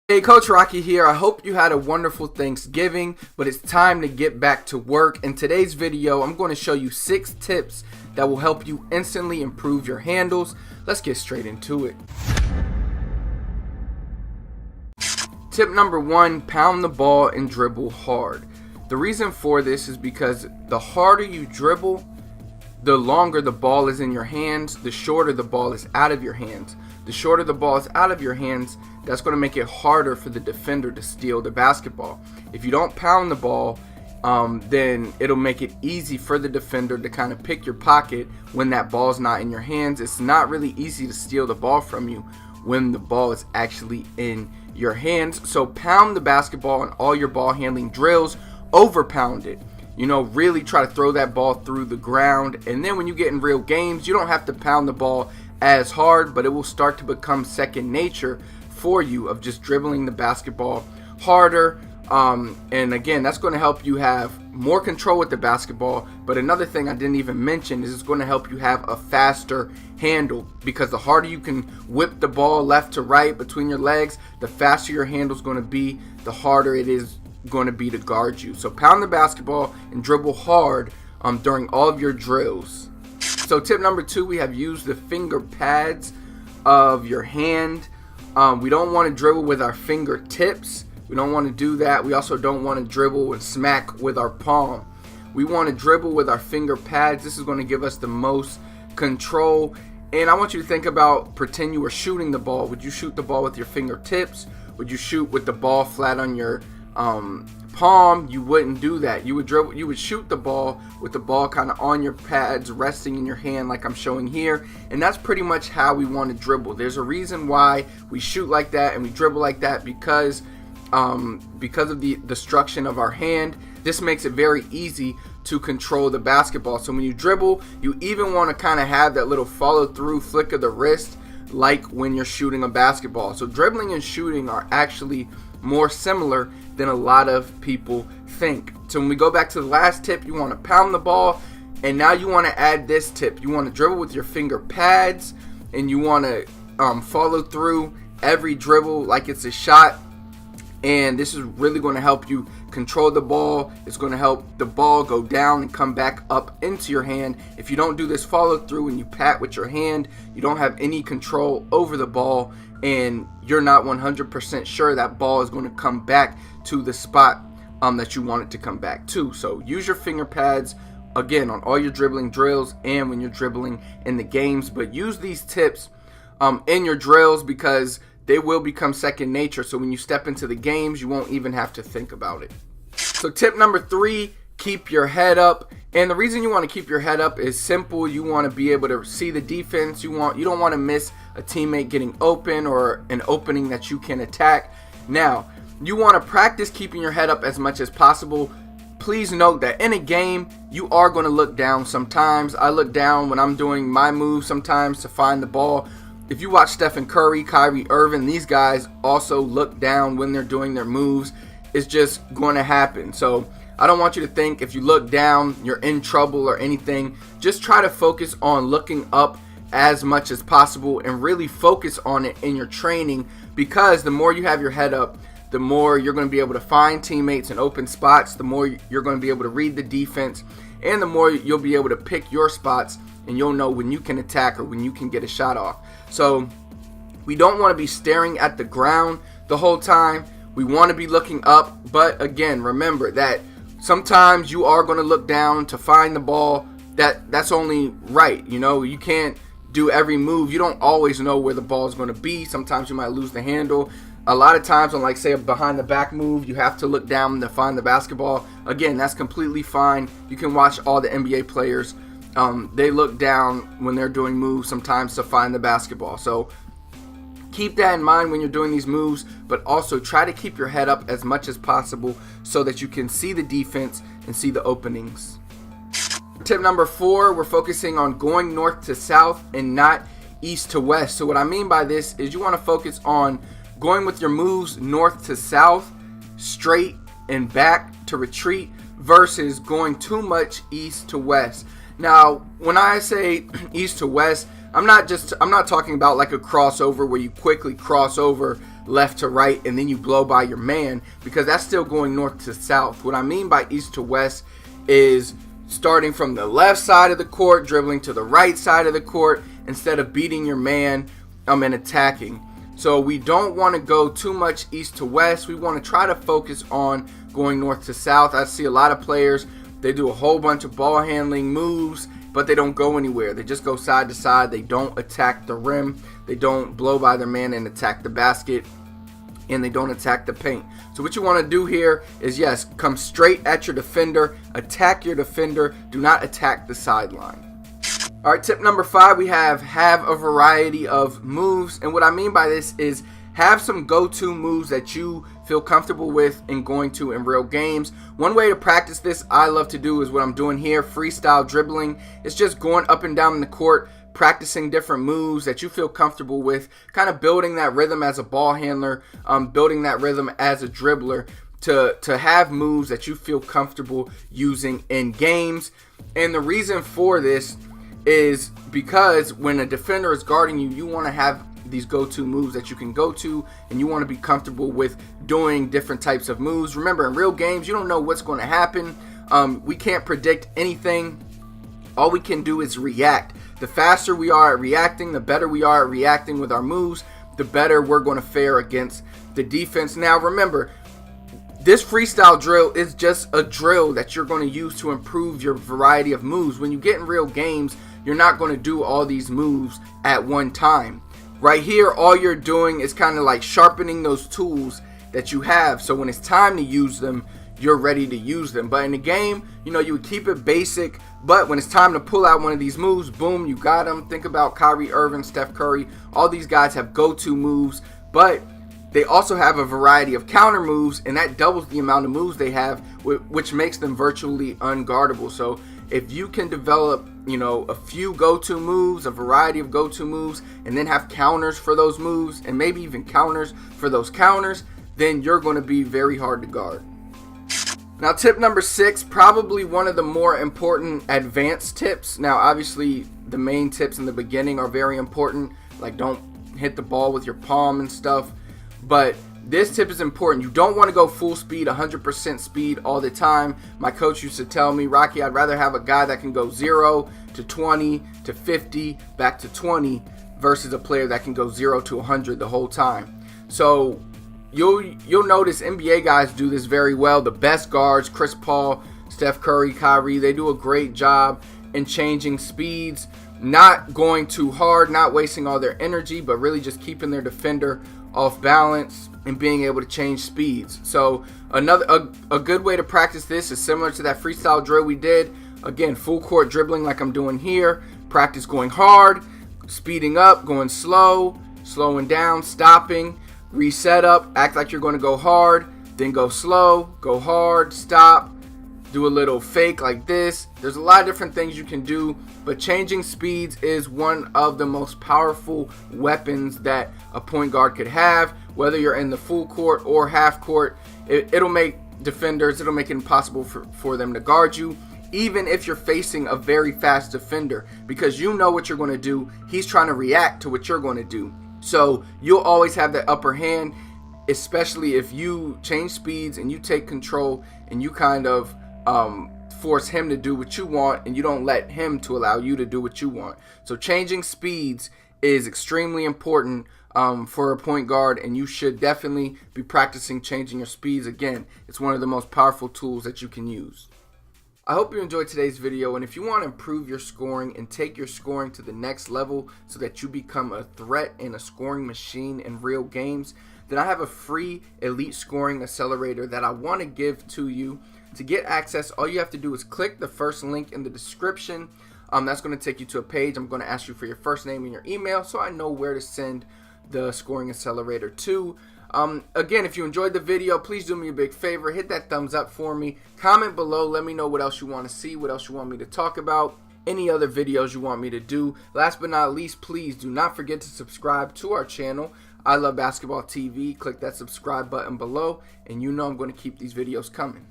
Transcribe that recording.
Hey, Coach Rocky here. I hope you had a wonderful Thanksgiving, but it's time to get back to work. In today's video, I'm going to show you 6 tips that will help you instantly improve your handles. Let's get straight into it. Tip number 1, pound the ball and dribble hard. The reason for this is because the harder you dribble, the longer the ball is in your hands, the shorter the ball is out of your hands. The shorter the ball is out of your hands, that's going to make it harder for the defender to steal the basketball. If you don't pound the ball, then it'll make it easy for the defender to kind of pick your pocket when that ball's not in your hands. It's not really easy to steal the ball from you when the ball is actually in your hands. So pound the basketball in all your ball handling drills, over pound it. Really try to throw that ball through the ground. And then when you get in real games, you don't have to pound the ball as hard, but it will start to become second nature for you of just dribbling the basketball harder. And again, that's going to help you have more control with the basketball. But another thing I didn't even mention is it's going to help you have a faster handle, because the harder you can whip the ball left to right between your legs, the faster your handle is going to be, the harder it is going to be to guard you. So pound the basketball and dribble hard during all of your drills. So tip number 2, we have used the finger pads of your hand. We don't want to dribble with our fingertips. We don't want to do that. We also don't want to dribble and smack with our palm. We want to dribble with our finger pads. This is going to give us the most control. And I want you to think about, pretend you were shooting the ball. Would you shoot the ball with your fingertips? Would you shoot with the ball flat on your palm? You wouldn't do that. You would dribble. You would shoot the ball with the ball kind of on your pads, resting in your hand like I'm showing here. And that's pretty much how we want to dribble. There's a reason why we shoot like that and we dribble like that, because of the destruction of our hand. This makes it very easy to control the basketball. So when you dribble, you even want to kind of have that little follow through flick of the wrist like when you're shooting a basketball. So dribbling and shooting are actually more similar than a lot of people think. So when we go back to the last tip, you want to pound the ball, and now you want to add this tip. You want to dribble with your finger pads, and you want to follow through every dribble like it's a shot. And this is really going to help you control the ball. It's going to help the ball go down and come back up into your hand. If you don't do this follow through and you pat with your hand, you don't have any control over the ball, and you're not 100% sure that ball is going to come back to the spot that you want it to come back to. So use your finger pads again on all your dribbling drills and when you're dribbling in the games. But use these tips in your drills, because they will become second nature. So when you step into the games, you won't even have to think about it. So tip number 3, keep your head up. And the reason you want to keep your head up is simple. You want to be able to see the defense. You don't want to miss a teammate getting open or an opening that you can attack. Now, you want to practice keeping your head up as much as possible. Please note that in a game, you are going to look down sometimes. I look down when I'm doing my move sometimes to find the ball. If you watch Stephen Curry, Kyrie Irving, these guys also look down when they're doing their moves. It's just going to happen. So I don't want you to think if you look down, you're in trouble or anything. Just try to focus on looking up as much as possible and really focus on it in your training, because the more you have your head up, the more you're going to be able to find teammates in open spots, the more you're going to be able to read the defense, and the more you'll be able to pick your spots, and you'll know when you can attack or when you can get a shot off. So we don't want to be staring at the ground the whole time. We want to be looking up, but again, remember that sometimes you are going to look down to find the ball. That's only right. You can't do every move. You don't always know where the ball is going to be. Sometimes you might lose the handle. A lot of times on, like, say, a behind the back move, you have to look down to find the basketball. Again, that's completely fine. You can watch all the NBA players. They look down when they're doing moves sometimes to find the basketball. So keep that in mind when you're doing these moves, but also try to keep your head up as much as possible so that you can see the defense and see the openings. Tip number 4, we're focusing on going north to south and not east to west. So what I mean by this is you want to focus on going with your moves north to south, straight and back to retreat, versus going too much east to west. Now, when I say east to west, I'm not talking about like a crossover where you quickly cross over left to right and then you blow by your man, because that's still going north to south. What I mean by east to west is starting from the left side of the court, dribbling to the right side of the court instead of beating your man and attacking. So we don't want to go too much east to west. We want to try to focus on going north to south. I see a lot of players, they do a whole bunch of ball handling moves, but they don't go anywhere. They just go side to side. They don't attack the rim. They don't blow by their man and attack the basket, and they don't attack the paint. So what you want to do here is, yes, come straight at your defender, attack your defender, do not attack the sideline. All right, tip number 5, we have a variety of moves. And what I mean by this is have some go-to moves that you feel comfortable with and going to in real games. One way to practice this I love to do is what I'm doing here, freestyle dribbling. It's just going up and down the court, practicing different moves that you feel comfortable with, kind of building that rhythm as a ball handler, building that rhythm as a dribbler, to have moves that you feel comfortable using in games. And the reason for this is because when a defender is guarding you, you want to have these go-to moves that you can go to, and you want to be comfortable with doing different types of moves. Remember, in real games, you don't know what's going to happen. We can't predict anything. All we can do is react. The faster we are at reacting, the better we are at reacting with our moves, the better we're going to fare against the defense. Now, remember, this freestyle drill is just a drill that you're going to use to improve your variety of moves. When you get in real games, you're not going to do all these moves at one time. Right here, all you're doing is kind of like sharpening those tools that you have, so when it's time to use them, you're ready to use them. But in the game, you know, you would keep it basic, but when it's time to pull out one of these moves, boom, you got them. Think about Kyrie Irving, Steph Curry. All these guys have go-to moves, but they also have a variety of counter moves, and that doubles the amount of moves they have, which makes them virtually unguardable. So if you can develop, you know, a few go-to moves, a variety of go-to moves, and then have counters for those moves, and maybe even counters for those counters, then you're going to be very hard to guard. Now, tip number 6, probably one of the more important advanced tips. Now, obviously, the main tips in the beginning are very important, like don't hit the ball with your palm and stuff, but this tip is important. You don't want to go full speed, 100% speed all the time. My coach used to tell me, Rocky, I'd rather have a guy that can go 0 to 20 to 50, back to 20, versus a player that can go 0 to 100 the whole time. So you'll notice NBA guys do this very well. The best guards, Chris Paul, Steph Curry, Kyrie, they do a great job in changing speeds, not going too hard, not wasting all their energy, but really just keeping their defender off balance and being able to change speeds. So a good way to practice this is similar to that freestyle drill we did. Again, full court dribbling like I'm doing here. Practice going hard, speeding up, going slow, slowing down, stopping, reset up, act like you're going to go hard, then go slow, go hard, stop, do a little fake like this. There's a lot of different things you can do, but changing speeds is one of the most powerful weapons that a point guard could have. Whether you're in the full court or half court, it'll make defenders, it'll make it impossible for them to guard you, even if you're facing a very fast defender, because you know what you're going to do. He's trying to react to what you're going to do. So you'll always have the upper hand, especially if you change speeds and you take control and you kind of force him to do what you want, and you don't let him to allow you to do what you want. So changing speeds is extremely important for a point guard, and you should definitely be practicing changing your speeds. Again, it's one of the most powerful tools that you can use. I hope you enjoyed today's video, and if you want to improve your scoring and take your scoring to the next level so that you become a threat and a scoring machine in real games, then I have a free elite scoring accelerator that I want to give to you. To get access, all you have to do is click the first link in the description. That's going to take you to a page. I'm going to ask you for your first name and your email so I know where to send the scoring accelerator to. Again, if you enjoyed the video, please do me a big favor. Hit that thumbs up for me. Comment below. Let me know what else you want to see, what else you want me to talk about, any other videos you want me to do. Last but not least, please do not forget to subscribe to our channel, I Love Basketball TV. Click that subscribe button below, and you know I'm going to keep these videos coming.